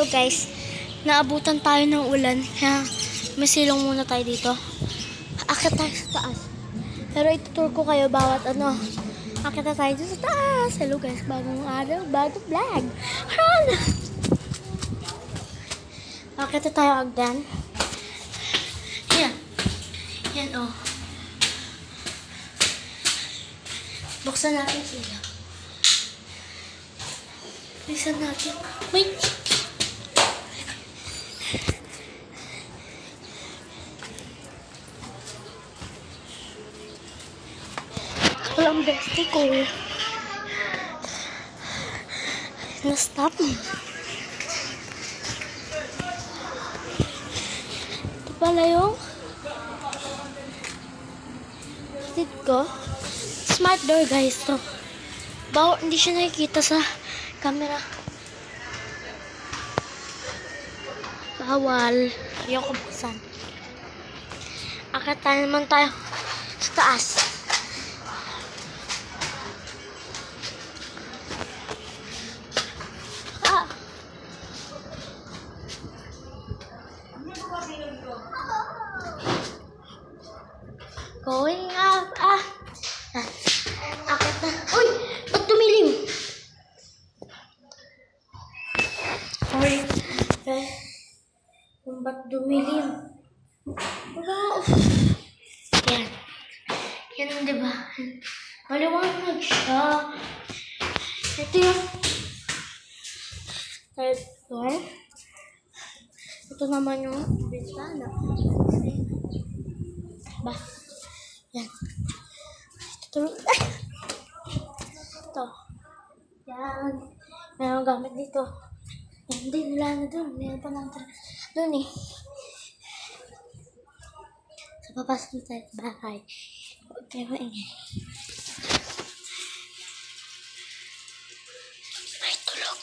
Hello guys, naabutan tayo ng ulan. Kaya masilong muna tayo dito. Akit tayo sa taas. Pero itutur ko kayo bawat ano. Akit na tayo sa taas. Hello guys, bagong araw, bagong vlog. Hala! Akit na tayo agdan. Yan. Yan oh. Buksan natin sila. Buksan natin. Wait! Walang bestie ko. Na-stop. Ito pala yung seat ko. Smart door guys to. Hindi siya nakikita sa camera. Bawal. Ayoko buksan. Akit naman tayo sa taas. Going up. Akit na. Uy! Ba't dumilim? Uy. Ba't dumilim? Yan. Yan, diba? Maliwanag siya. Ito yung third floor. Ito naman yung bintana. Ba? Yan. Ito. Ito. Yan. Mayroong gamit dito. Yan din. Wala na doon. Mayroon pa lang doon eh. So, papasok na tayo sa bahay. Huwag tayo maingay. May tulog.